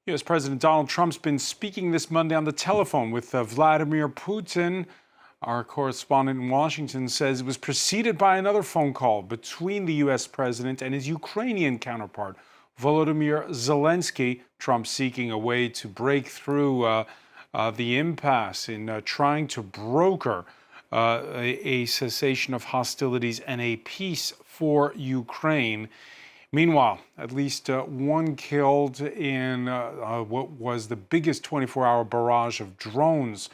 U.S. President Donald Trump's been speaking this Monday on the telephone with Vladimir Putin. Our correspondent in Washington says it was preceded by another phone call between the U.S. president and his Ukrainian counterpart, Volodymyr Zelensky. Trump seeking a way to break through the impasse in trying to broker a cessation of hostilities and a peace for Ukraine. Meanwhile, at least one killed in what was the biggest 24-hour barrage of drones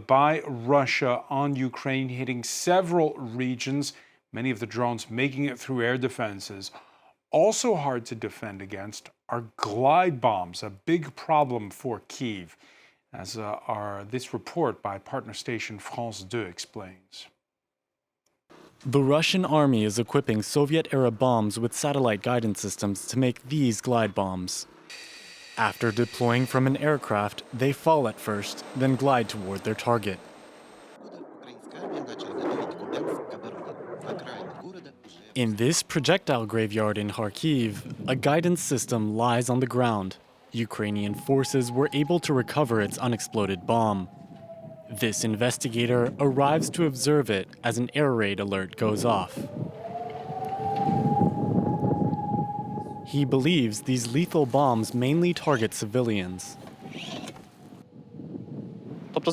by Russia on Ukraine, hitting several regions, many of the drones making it through air defenses. Also hard to defend against are glide bombs, a big problem for Kyiv, as this report by partner station France 2 explains. The Russian army is equipping Soviet-era bombs with satellite guidance systems to make these glide bombs. After deploying from an aircraft, they fall at first, then glide toward their target. In this projectile graveyard in Kharkiv, a guidance system lies on the ground. Ukrainian forces were able to recover its unexploded bomb. This investigator arrives to observe it as an air raid alert goes off. He believes these lethal bombs mainly target civilians. With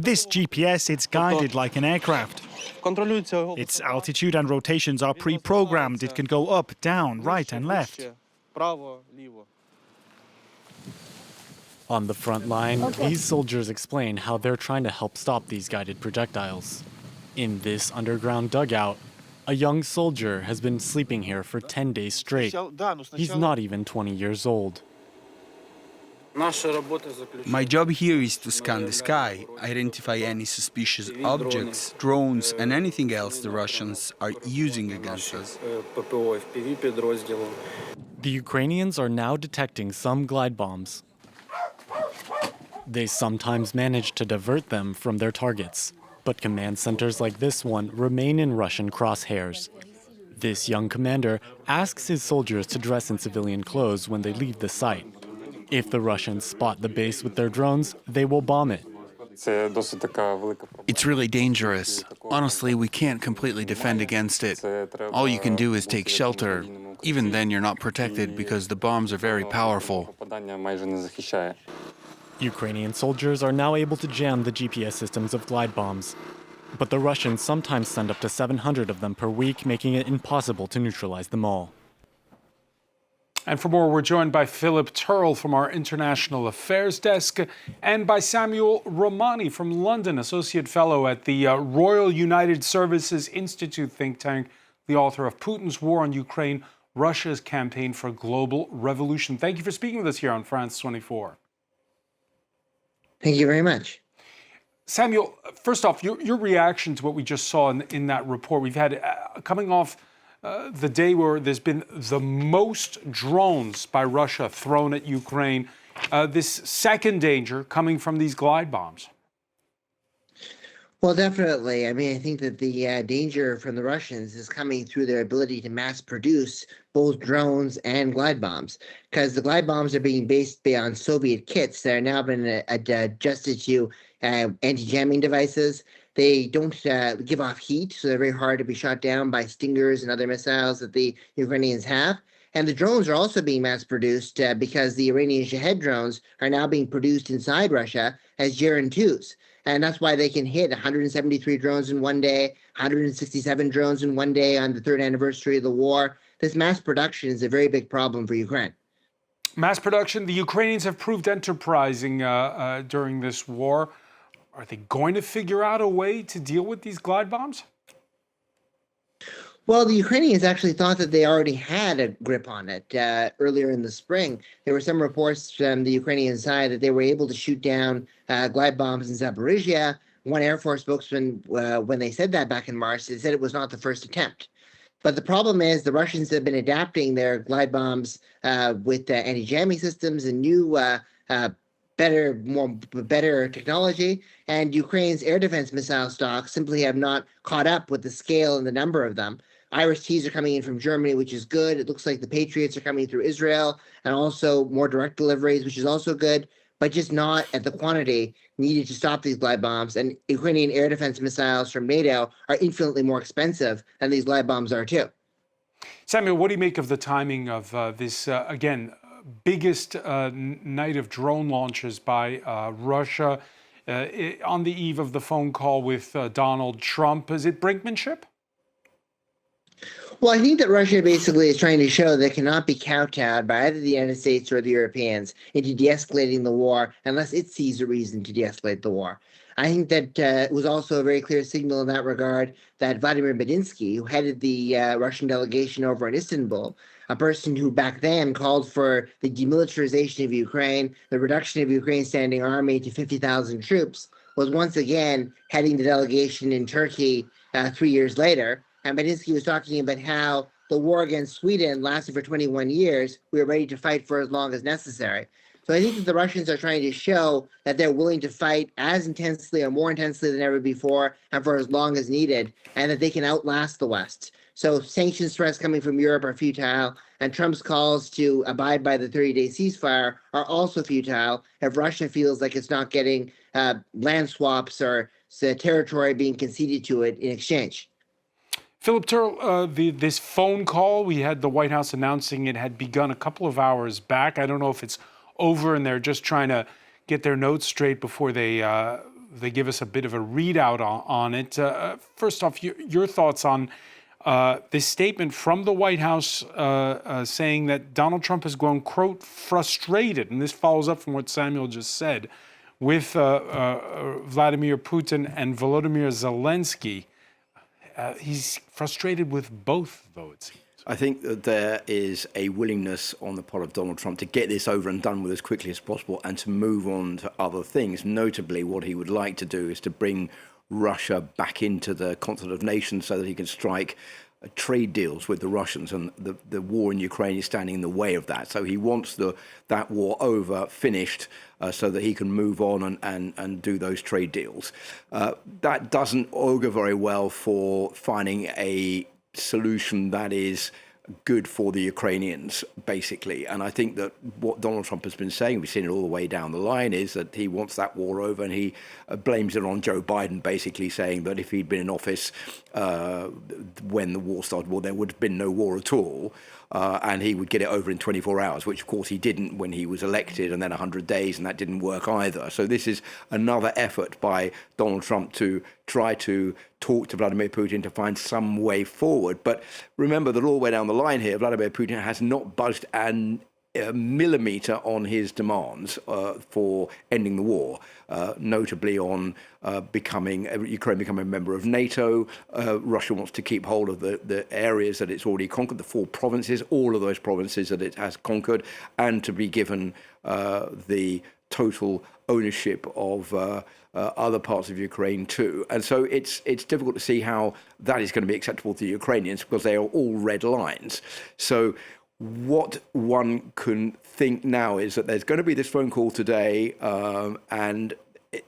this GPS, it's guided like an aircraft. Its altitude and rotations are pre-programmed. It can go up, down, right and left. On the front line, these soldiers explain how they're trying to help stop these guided projectiles. In this underground dugout, a young soldier has been sleeping here for 10 days straight. He's not even 20 years old. My job here is to scan the sky, identify any suspicious objects, drones, and anything else the Russians are using against us. The Ukrainians are now detecting some glide bombs. They sometimes manage to divert them from their targets, but command centers like this one remain in Russian crosshairs. This young commander asks his soldiers to dress in civilian clothes when they leave the site. If the Russians spot the base with their drones, they will bomb it. It's really dangerous. Honestly, we can't completely defend against it. All you can do is take shelter. Even then, you're not protected because the bombs are very powerful. Ukrainian soldiers are now able to jam the GPS systems of glide bombs. But the Russians sometimes send up to 700 of them per week, making it impossible to neutralize them all. And for more, we're joined by Philip Turl from our International Affairs Desk and by Samuel Ramani from London, Associate Fellow at the Royal United Services Institute think tank, the author of Putin's War on Ukraine, Russia's Campaign for Global Revolution. Thank you for speaking with us here on France 24. Thank you very much. Samuel, first off, your reaction to what we just saw in that report. We've had, coming off the day where there's been the most drones by Russia thrown at Ukraine, this second danger coming from these glide bombs. Well, definitely. I mean, I think that the danger from the Russians is coming through their ability to mass produce both drones and glide bombs, because the glide bombs are being based on Soviet kits that are now been adjusted to anti-jamming devices. They don't give off heat, so they're very hard to be shot down by Stingers and other missiles that the Ukrainians have. And the drones are also being mass-produced because the Iranian Shahed drones are now being produced inside Russia as Geran 2s. And that's why they can hit 173 drones in one day, 167 drones in one day on the third anniversary of the war. This mass production is a very big problem for Ukraine. Mass production, the Ukrainians have proved enterprising during this war. Are they going to figure out a way to deal with these glide bombs? Well, the Ukrainians actually thought that they already had a grip on it earlier in the spring. There were some reports from the Ukrainian side that they were able to shoot down glide bombs in Zaporizhia. One Air Force spokesman, when they said that back in March, they said it was not the first attempt. But the problem is the Russians have been adapting their glide bombs with anti-jamming systems and new better technology, and Ukraine's air defense missile stocks simply have not caught up with the scale and the number of them. IRIS-Ts are coming in from Germany, which is good. It looks like the Patriots are coming through Israel, and also more direct deliveries, which is also good, but just not at the quantity needed to stop these glide bombs. And Ukrainian air defense missiles from NATO are infinitely more expensive than these glide bombs are too. Samuel, what do you make of the timing of this, again, biggest night of drone launches by Russia on the eve of the phone call with Donald Trump? Is it brinkmanship? Well, I think that Russia basically is trying to show that it cannot be kowtowed by either the United States or the Europeans into de-escalating the war unless it sees a reason to de-escalate the war. I think that it was also a very clear signal in that regard that Vladimir Medinsky, who headed the Russian delegation over in Istanbul, a person who back then called for the demilitarization of Ukraine, the reduction of Ukraine's standing army to 50,000 troops, was once again heading the delegation in Turkey 3 years later. And Medinsky was talking about how the war against Sweden lasted for 21 years. We were ready to fight for as long as necessary. So I think that the Russians are trying to show that they're willing to fight as intensely or more intensely than ever before and for as long as needed, and that they can outlast the West. So sanctions threats coming from Europe are futile, and Trump's calls to abide by the 30-day ceasefire are also futile if Russia feels like it's not getting land swaps or territory being conceded to it in exchange. Philip Turl, this phone call, we had the White House announcing it had begun a couple of hours back. I don't know if it's over and they're just trying to get their notes straight before they give us a bit of a readout on it. First off, your thoughts on this statement from the White House saying that Donald Trump has grown, quote, frustrated, and this follows up from what Samuel just said, with Vladimir Putin and Volodymyr Zelensky. He's frustrated with both, though, it seems. I think that there is a willingness on the part of Donald Trump to get this over and done with as quickly as possible and to move on to other things. Notably, what he would like to do is to bring Russia back into the continent of nations so that he can strike trade deals with the Russians, and the war in Ukraine is standing in the way of that. So he wants that war over, finished, so that he can move on and do those trade deals. That doesn't augur very well for finding a solution that is good for the Ukrainians, basically. And I think that what Donald Trump has been saying, we've seen it all the way down the line, is that he wants that war over, and he blames it on Joe Biden, basically saying that if he'd been in office when the war started, well, there would have been no war at all. And he would get it over in 24 hours, which, of course, he didn't when he was elected, and then 100 days, and that didn't work either. So this is another effort by Donald Trump to try to talk to Vladimir Putin to find some way forward. But remember that all the way down the line here, Vladimir Putin has not budged a millimeter on his demands for ending the war, notably on Ukraine becoming a member of NATO. Russia wants to keep hold of the areas that it's already conquered, the 4 provinces, all of those provinces that it has conquered, and to be given the total ownership of other parts of Ukraine too. And so it's difficult to see how that is going to be acceptable to the Ukrainians, because they are all red lines. So what one can think now is that there's going to be this phone call today, and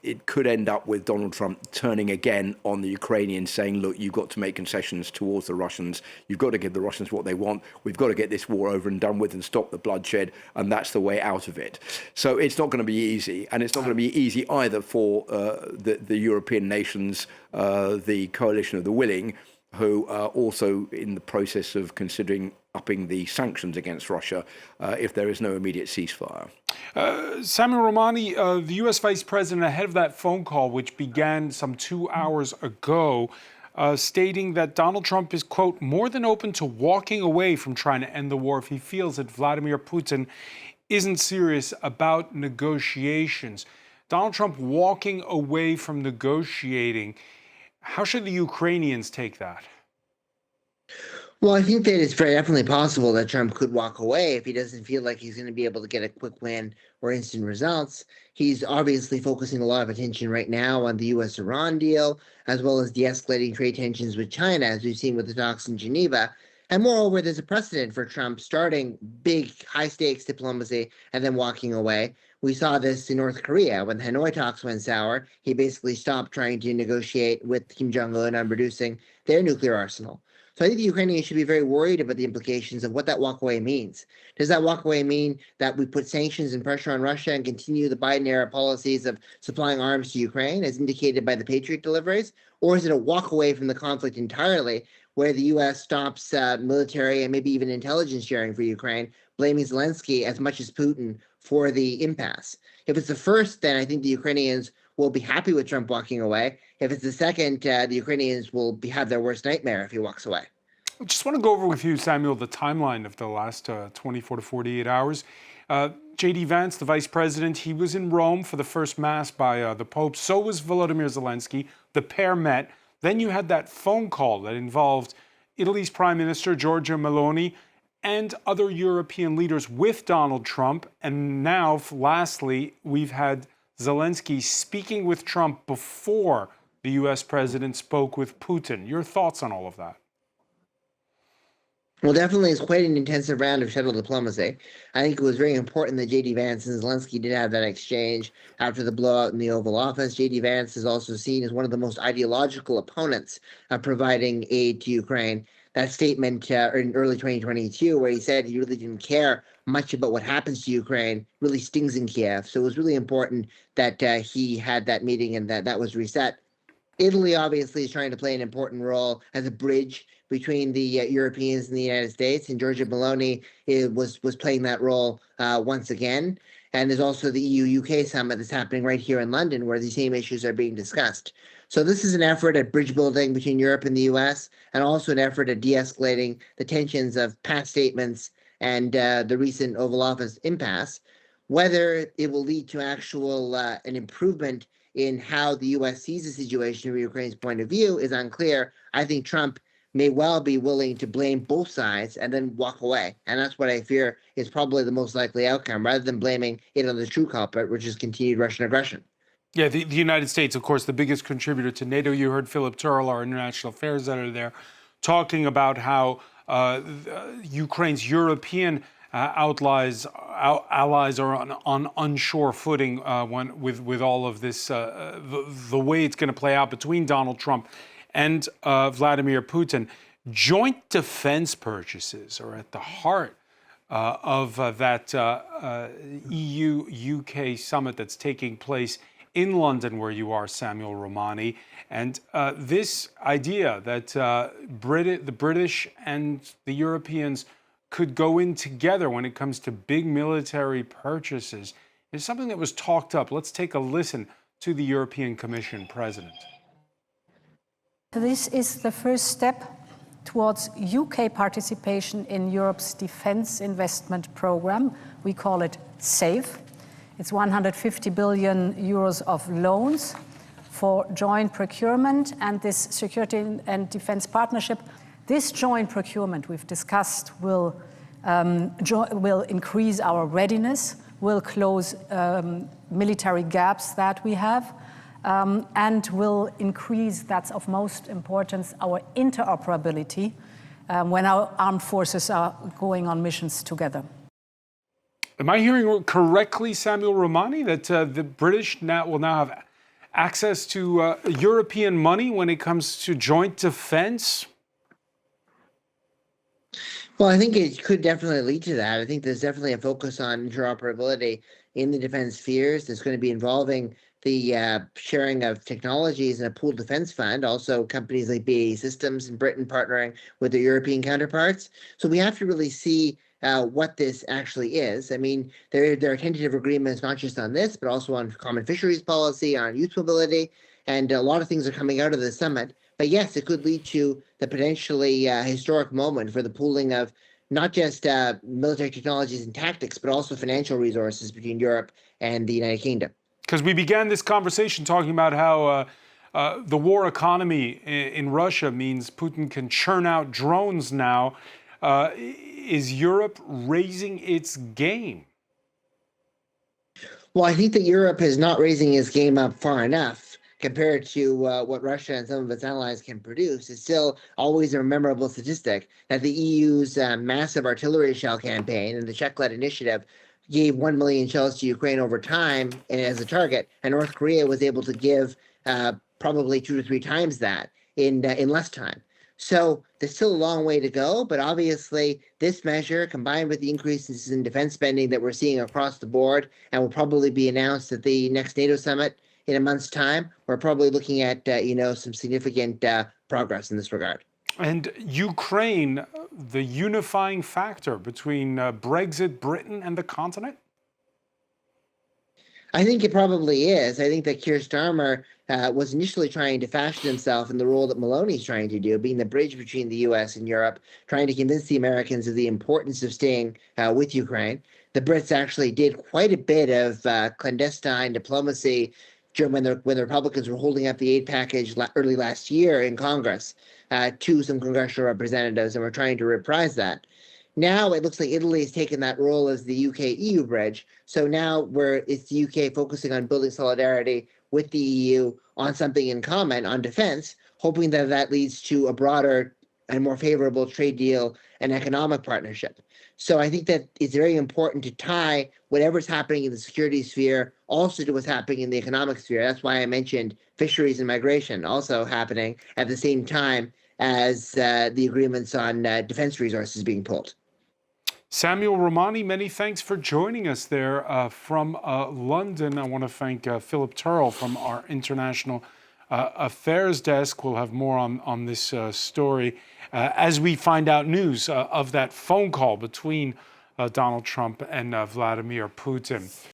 it could end up with Donald Trump turning again on the Ukrainians, saying, look, you've got to make concessions towards the Russians. You've got to give the Russians what they want. We've got to get this war over and done with and stop the bloodshed. And that's the way out of it. So it's not going to be easy. And it's not going to be easy either for the European nations, the coalition of the willing, who are also in the process of considering upping the sanctions against Russia if there is no immediate ceasefire. Samuel Ramani, the U.S. Vice President, ahead of that phone call, which began some 2 hours ago, stating that Donald Trump is, quote, more than open to walking away from trying to end the war if he feels that Vladimir Putin isn't serious about negotiations. Donald Trump walking away from negotiating. How should the Ukrainians take that? Well, I think that it's very definitely possible that Trump could walk away if he doesn't feel like he's going to be able to get a quick win or instant results. He's obviously focusing a lot of attention right now on the U.S.-Iran deal, as well as de-escalating trade tensions with China, as we've seen with the talks in Geneva. And moreover, there's a precedent for Trump starting big, high-stakes diplomacy and then walking away. We saw this in North Korea when the Hanoi talks went sour. He basically stopped trying to negotiate with Kim Jong-un on reducing their nuclear arsenal. So I think the Ukrainians should be very worried about the implications of what that walkaway means. Does that walkaway mean that we put sanctions and pressure on Russia and continue the Biden-era policies of supplying arms to Ukraine, as indicated by the Patriot deliveries? Or is it a walkaway from the conflict entirely, where the U.S. stops military and maybe even intelligence sharing for Ukraine, blaming Zelensky as much as Putin for the impasse? If it's the first, then I think the Ukrainians will be happy with Trump walking away. If it's the second, the Ukrainians will have their worst nightmare if he walks away. I just want to go over with you, Samuel, the timeline of the last 24 to 48 hours. J.D. Vance, the vice president, he was in Rome for the first mass by the Pope. So was Volodymyr Zelensky. The pair met. Then you had that phone call that involved Italy's Prime Minister, Giorgia Meloni, and other European leaders with Donald Trump. And now, lastly, we've had Zelensky speaking with Trump before the U.S. president spoke with Putin. Your thoughts on all of that? Well, definitely it's quite an intensive round of shuttle diplomacy. I think it was very important that J.D. Vance and Zelensky did have that exchange after the blowout in the Oval Office. J.D. Vance is also seen as one of the most ideological opponents of providing aid to Ukraine. That statement in early 2022, where he said he really didn't care much about what happens to Ukraine, really stings in Kiev. So it was really important that he had that meeting and that was reset. Italy obviously is trying to play an important role as a bridge between the Europeans and the United States, and Giorgia Meloni was playing that role once again. And there's also the EU-UK summit that's happening right here in London, where these same issues are being discussed. So this is an effort at bridge building between Europe and the US, and also an effort at de-escalating the tensions of past statements and the recent Oval Office impasse. Whether it will lead to actual an improvement in how the U.S. sees the situation from Ukraine's point of view is unclear. I think Trump may well be willing to blame both sides and then walk away. And that's what I fear is probably the most likely outcome, rather than blaming it on the true culprit, which is continued Russian aggression. Yeah, the United States, of course, the biggest contributor to NATO. You heard Philip Turl, our international affairs editor there, talking about how Ukraine's European allies are on unsure footing with all of this, the way it's going to play out between Donald Trump and Vladimir Putin. Joint defense purchases are at the heart of that EU-UK summit that's taking place in London, where you are, Samuel Ramani. And this idea that the British and the Europeans could go in together when it comes to big military purchases is something that was talked up. Let's take a listen to the European Commission president. This is the first step towards UK participation in Europe's defense investment program. We call it SAFE. It's 150 billion euros of loans for joint procurement and this security and defense partnership. This joint procurement we've discussed will increase our readiness, will close military gaps that we have, and will increase, that's of most importance, our interoperability when our armed forces are going on missions together. Am I hearing correctly, Samuel Ramani, that the British will now have access to European money when it comes to joint defense? Well, I think it could definitely lead to that. I think there's definitely a focus on interoperability in the defense spheres that's going to be involving the sharing of technologies in a pooled defense fund, also companies like BAE Systems in Britain partnering with their European counterparts. So we have to really see what this actually is. I mean, there are tentative agreements not just on this, but also on common fisheries policy, on youth mobility, and a lot of things are coming out of the summit. But yes, it could lead to the potentially historic moment for the pooling of not just military technologies and tactics, but also financial resources between Europe and the United Kingdom. Because we began this conversation talking about how the war economy in Russia means Putin can churn out drones now. Is Europe raising its game? Well, I think that Europe is not raising its game up far enough compared to what Russia and some of its allies can produce. It's still always a memorable statistic that the EU's massive artillery shell campaign and the Czech-led initiative gave 1 million shells to Ukraine over time and as a target, and North Korea was able to give probably 2 to 3 times that in less time. So there's still a long way to go, but obviously this measure, combined with the increases in defense spending that we're seeing across the board, and will probably be announced at the next NATO summit in a month's time, we're probably looking at some significant progress in this regard. And Ukraine, the unifying factor between Brexit, Britain, and the continent? I think it probably is. I think that Keir Starmer was initially trying to fashion himself in the role that Maloney's trying to do, being the bridge between the U.S. and Europe, trying to convince the Americans of the importance of staying with Ukraine. The Brits actually did quite a bit of clandestine diplomacy when the Republicans were holding up the aid package early last year in Congress to some congressional representatives, and were trying to reprise that. Now it looks like Italy has taken that role as the UK-EU bridge. So now it's the UK focusing on building solidarity with the EU on something in common, on defense, hoping that that leads to a broader and more favorable trade deal and economic partnership. So I think that it's very important to tie whatever's happening in the security sphere also to what's happening in the economic sphere. That's why I mentioned fisheries and migration also happening at the same time as the agreements on defense resources being pulled. Samuel Ramani, many thanks for joining us there from London. I want to thank Philip Turrell from our International Affairs Desk. We'll have more on this story as we find out news of that phone call between Donald Trump and Vladimir Putin.